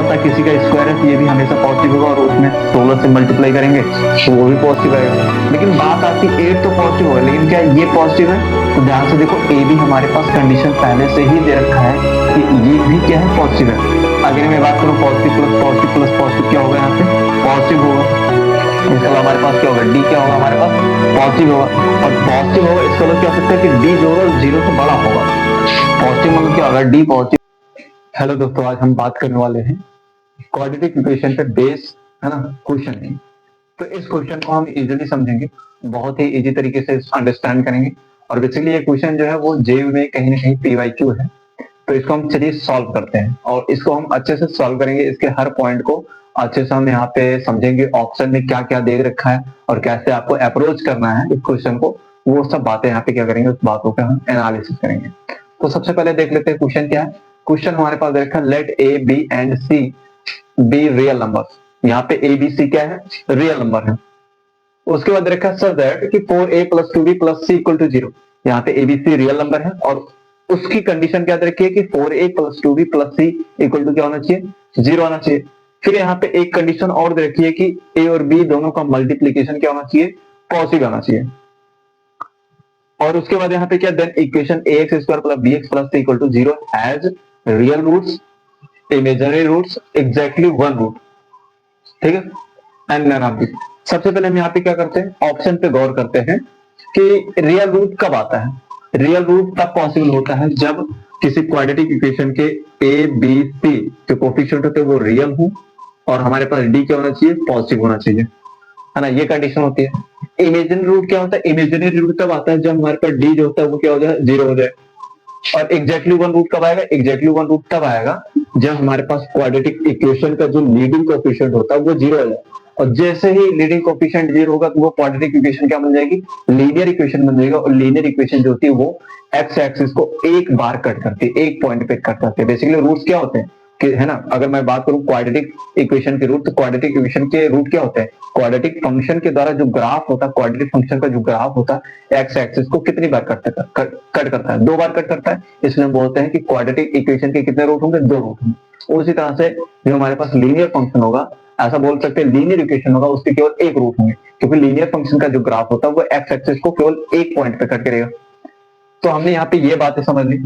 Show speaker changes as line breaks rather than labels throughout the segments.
होता है किसी का स्क्वायर है तो ये भी हमेशा पॉजिटिव होगा, और उसमें 16 से मल्टीप्लाई करेंगे तो वो भी पॉजिटिव आएगा। लेकिन बात आती है 8 तो पॉजिटिव होगा, लेकिन क्या ये पॉजिटिव है? तो ध्यान से देखो, ए भी हमारे पास कंडीशन पहले से ही दे रखा है कि ये भी क्या है, पॉजिटिव है। अगर मैं बात करूँ positive plus positive plus positive, क्या होगा यहाँ पे? पॉजिटिव होगा। इसके बाद हमारे पास क्या होगा? डी क्या होगा हमारे पास? पॉजिटिव होगा। और पॉजिटिव होगा इसका मतलब क्या हो सकता है कि डी जो होगा जीरो से बड़ा होगा। पॉजिटिव मतलब क्या होगा? D positive. हेलो दोस्तों, आज हम बात करने वाले हैं क्वाड्रेटिक इक्वेशन पे बेस, है ना, क्वेश्चन है। तो इस क्वेश्चन को हम इजीली समझेंगे, बहुत ही इजी तरीके से अंडरस्टैंड करेंगे। और बेसिकली ये क्वेश्चन जो है वो जेईई में कहीं ना कहीं पीवाईक्यू है। तो इसको हम चलिए सॉल्व करते हैं, और इसको हम अच्छे से सॉल्व करेंगे। इसके हर पॉइंट को अच्छे से हम यहाँ पे समझेंगे, ऑप्शन में क्या क्या दे रखा है और कैसे आपको अप्रोच करना है इस क्वेश्चन को, वो सब बातें यहाँ पे क्या करेंगे, उस बातों का हम एनालिसिस करेंगे। तो सबसे पहले देख लेते हैं क्वेश्चन क्या है। क्वेश्चन हमारे पास दे रखा है, let a b and c be real numbers. यहाँ पे ए बी सी क्या है? रियल नंबर है। उसके बाद रखा सच दैट कि 4a plus 2b plus c equal to 0। यहाँ पे एबीसी रियल नंबर है, और उसकी कंडीशन क्या रखी है कि 4a plus 2b plus c equal to क्या होना चाहिए? 0 होना चाहिए। फिर यहाँ पे एक कंडीशन और दे रखी है कि a और b दोनों का मल्टीप्लीकेशन क्या होना चाहिए? पॉजिटिव होना चाहिए। और उसके बाद यहाँ पे क्या, then equation ax square plus bx plus c equal to 0 has real roots, imaginary roots, exactly one root. ठीक है, एंड नन ऑफ दिस। सबसे पहले हम यहाँ पे क्या करते हैं, ऑप्शन पे गौर करते हैं कि रियल रूट कब आता है। रियल रूट तब पॉसिबल होता है जब किसी क्वाड्रेटिक इक्वेशन के ए बी सी जो कोफिशिएंट होते हैं वो रियल हो, और हमारे पास डी क्या होना चाहिए? पॉजिटिव होना चाहिए, है ना, ये कंडीशन होती है। इमेजिनरी रूट क्या होता है? इमेजिनरी रूट तब आता है जब हमारे पास डी जो होता है वो क्या हो जाए? 0 हो जाए। और एग्जैक्टली वन रूट कब आएगा? एग्जैक्टली वन रूट तब आएगा जब हमारे पास क्वाड्रेटिक इक्वेशन का जो लीडिंग कोफिशिएंट होता है वो 0 हो जाए। और जैसे ही लीडिंग कोफिशिएंट 0 होगा तो वो क्वाड्रेटिक इक्वेशन क्या बन जाएगी? लीनियर इक्वेशन बन जाएगा। और लीनियर इक्वेशन जो होती है वो एक्स एक्सिस को एक बार कट करती है, एक पॉइंट पे कट करती है। बेसिकली रूट्स क्या होते हैं कि, है ना, अगर मैं बात करूं क्वाड्रेटिक इक्वेशन के रूट, तो क्वाड्रेटिक इक्वेशन के रूट क्या होते हैं? क्वाड्रेटिक फंक्शन के द्वारा जो ग्राफ होता है, क्वाड्रेटिक फंक्शन का जो ग्राफ होता है एक्स एक्सिस को कितनी बार कट करता है? 2 बार कट करता है। इसलिए हम बोलते हैं कि क्वाड्रेटिक इक्वेशन के कितने रूट होंगे? 2 रूट होंगे। उसी तरह से जो हमारे पास लीनियर फंक्शन होगा, ऐसा बोल सकते हैं लीनियर इक्वेशन होगा, उसके केवल एक रूट होंगे, क्योंकि लीनियर फंक्शन का जो ग्राफ होता है वो एक्स एक्सिस को केवल एक पॉइंट पे कट करेगा। तो हमने यहाँ पे ये बातें समझ ली।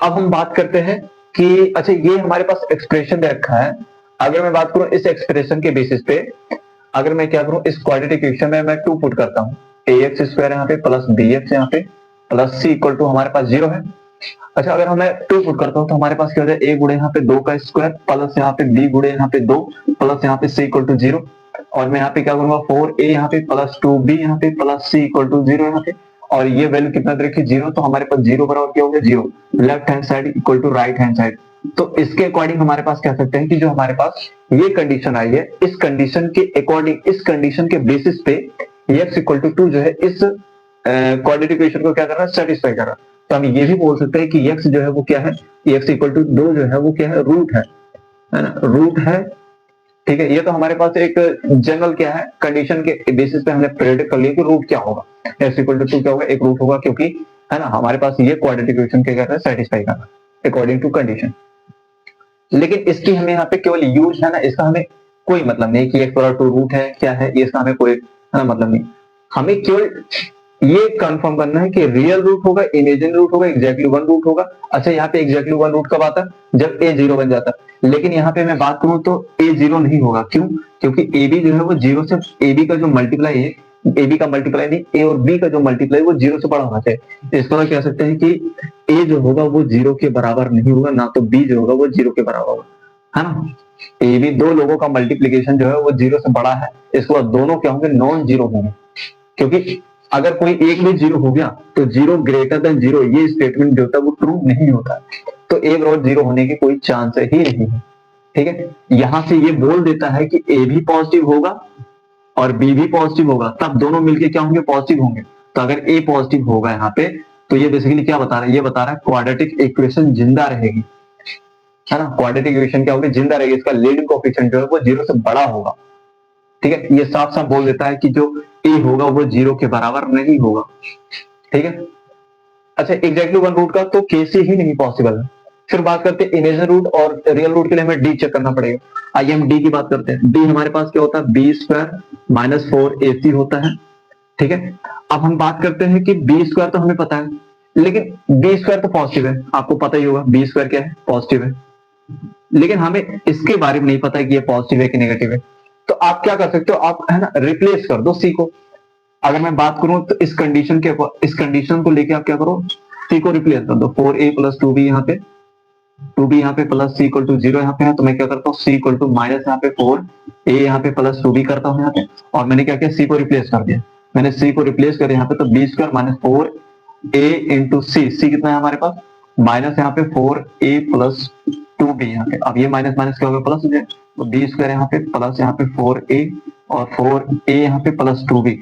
अब हम बात करते हैं कि अच्छा, ये हमारे पास एक्सप्रेशन दे रखा है। अगर मैं बात करूं इस एक्सप्रेशन के बेसिस पे, अगर मैं क्या करूं, इस क्वाड्रेटिक इक्वेशन में मैं 2 पुट करता हूं, ax स्क्वायर यहाँ पे प्लस bx यहाँ पे प्लस c इक्वल टू हमारे पास 0 है। अच्छा, अगर मैं 2 पुट करता हूं तो हमारे पास क्या हो जाए? a गुणे यहाँ पे 2 का स्क्वायर प्लस यहाँ पे b गुणे यहाँ पे 2 प्लस यहाँ पे c इक्वल टू 0। और मैं यहाँ पे क्या करूंगा, 4a यहाँ पे प्लस 2b यहाँ पे प्लस c इक्वल टू 0 यहाँ पे। और ये वैल्यू कितना दे रखी? 0। तो हमारे पास 0 बराबर क्या हो गया? 0। Left hand side equal to right hand side. तो इसके अकॉर्डिंग हमारे पास कह सकते हैं कि जो हमारे पास ये कंडीशन आई है, इस कंडीशन के अकॉर्डिंग, इस कंडीशन के बेसिस पे x इक्वल टू 2 जो है इस क्वाड्रेटिक इक्वेशन को क्या कर रहा है? सेटिस्फाई कर रहा है। तो हम ये भी बोल सकते हैं कि x जो है वो क्या है? x इक्वल टू 2 जो है वो क्या है? रूट है ना, रूट है। ठीक है, ये तो हमारे पास एक जनरल क्या है, कंडीशन के बेसिस पे हमने प्रेडिक्ट कर लिया कि रूट क्या होगा, x इक्वल टू 2 क्या होगा? एक रूट होगा, क्योंकि है ना हमारे पास ये क्वाड्रेटिक इक्वेशन क्या कर रहा है? सेटिस्फाई कर रहा है अकॉर्डिंग टू कंडीशन। लेकिन इसकी हमें यहाँ पे केवल यूज है ना, इसका हमें कोई मतलब नहीं कि x बराबर 2 रूट है क्या है, ये इसका हमें कोई मतलब नहीं। हमें केवल ये कंफर्म करना है कि रियल रूट होगा, इमेजिनरी रूट होगा, एग्जैक्टली वन रूट होगा। अच्छा, यहाँ पे एग्जैक्टली वन रूट कब आता है? जब a 0 बन जाता है। लेकिन यहाँ पे मैं बात करूं तो a 0 नहीं होगा। क्यों? क्योंकि ab जो है वो 0 से, ab का जो मल्टीप्लाई है, ab का मल्टीप्लाई नहीं, a और b का जो मल्टीप्लाई वो 0 से बड़ा होना चाहिए। इसको हम कह सकते हैं कि a जो होगा वो 0 के बराबर नहीं होगा, ना तो b जो होगा वो 0 के बराबर होगा, है ना। ab दो लोगों का मल्टीप्लीकेशन जो है वो 0 से बड़ा है, इसके बाद दोनों क्या होंगे? नॉन जीरो होंगे। क्योंकि अगर कोई एक भी 0 हो गया तो 0 ग्रेटर देन 0 ये स्टेटमेंट जो होता है वो ट्रू नहीं होता। तो a बराबर 0 होने की कोई चांस ही नहीं है। ठीक है, यहां से ये बोल देता है कि a भी पॉजिटिव होगा और b भी पॉजिटिव होगा, तब दोनों मिलके क्या होंगे? पॉजिटिव होंगे। तो अगर a पॉजिटिव होगा यहाँ पे, तो ये बेसिकली क्या बता रहा है? ये बता रहा है क्वाड्रेटिक इक्वेशन जिंदा रहेगी, है ना। क्वाड्रेटिक इक्वेशन क्या होगी? जिंदा रहेगी। इसका लीडिंग कोएफिशिएंट जो है वो 0 से बड़ा होगा। ठीक है, ये साफ साफ बोल देता है कि जो a होगा वो 0 के बराबर नहीं होगा। ठीक है, अच्छा, एग्जैक्टली वन रूट का तो केस ही नहीं पॉसिबल है। फिर बात करते हैं इमेजिनरी रूट और रियल रूट के लिए हमें डी चेक करना पड़ेगा। आइए हम डी की बात करते हैं। डी हमारे पास क्या होता है, बी स्क्वायर माइनस 4ac होता है, ठीक है। अब हम बात करते हैं कि बी स्क्वायर तो हमें पता है, लेकिन बी स्क्वायर तो पॉजिटिव है, आपको पता ही होगा बी स्क्वायर क्या है, पॉजिटिव है, लेकिन हमें इसके बारे में नहीं पता है कि ये पॉजिटिव है कि नेगेटिव है। तो आप क्या कर सकते हो, आप है ना रिप्लेस कर दो सी को। अगर मैं बात करूं तो इस कंडीशन को लेके आप क्या करो, सी को रिप्लेस कर दो। 4a प्लस 2b यहाँ पे, 2b यहाँ पे प्लस c इक्वल टू 0 यहाँ पे है, तो मैं क्या करता हूँ c इक्वल टू माइनस यहाँ पे 4a यहाँ पे प्लस 2b करता हूँ यहाँ पे, और मैंने क्या किया, c को रिप्लेस कर दिया। मैंने c को रिप्लेस कर यहाँ पे, तो B square minus 4a into C, कितना है हमारे पास, माइनस यहाँ पे 4a प्लस 2b यहाँ पे। अब ये माइनस माइनस क्या होगा, प्लस हो जाए, तो बी स्क्वायर यहाँ पे प्लस यहाँ पे 4a और 4a यहाँ पे प्लस 2b,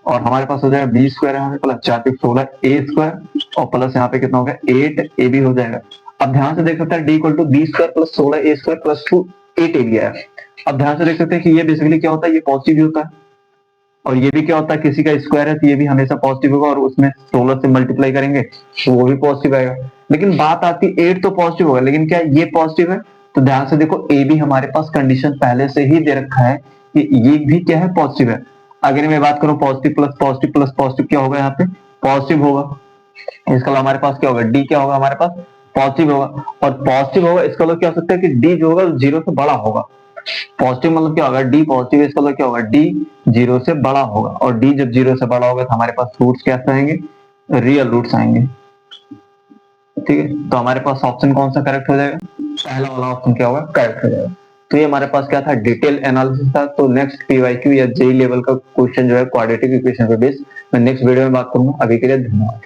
और हमारे पास हो जाएगा बी स्क्वायर यहाँ पे प्लस 4 पे 16a स्क्वायर और प्लस यहाँ पे कितना हो गया 8ab हो जाएगा। अब ध्यान से देख सकते हैं d equal to b square plus 16a square plus 2 8ab है। अब ध्यान से देख सकते हैं कि ये बेसिकली क्या होता है, ये पॉजिटिव भी होता है, और ये भी क्या होता है, किसी का स्क्वायर है तो ये भी हमेशा पॉजिटिव होगा, और उसमें 16 से मल्टीप्लाई करेंगे तो वो भी पॉजिटिव आएगा। लेकिन बात आती है 8 तो पॉजिटिव होगा, लेकिन क्या ये पॉजिटिव है, तो ध्यान से देखो ए भी हमारे पास कंडीशन पहले से ही दे रखा है कि ये भी क्या है, पॉजिटिव है। अगर मैं बात करूं positive plus positive plus positive क्या होगा, यहाँ पे पॉजिटिव होगा, इसका मतलब हमारे पास क्या होगा, डी क्या होगा, हमारे पास पॉजिटिव होगा, और पॉजिटिव होगा इसका मतलब क्या हो सकता है कि डी जो होगा 0 से बड़ा होगा। पॉजिटिव मतलब क्या होगा, डी पॉजिटिव, इसका मतलब क्या होगा, डी 0 से बड़ा होगा, और डी जब 0 से बड़ा होगा तो हमारे पास रूट्स कैसे आएंगे, रियल रूट्स आएंगे, ठीक है। तो हमारे पास ऑप्शन कौन सा करेक्ट हो जाएगा, पहला वाला ऑप्शन क्या होगा, करेक्ट हो जाएगा। तो ये हमारे पास क्या था, डिटेल एनालिसिस था। तो नेक्स्ट पीवाईक्यू या जेई लेवल का क्वेश्चन जो है क्वाड्रेटिक इक्वेशन पे बेस्ड, मैं नेक्स्ट वीडियो में बात करूंगा। अभी के लिए धन्यवाद।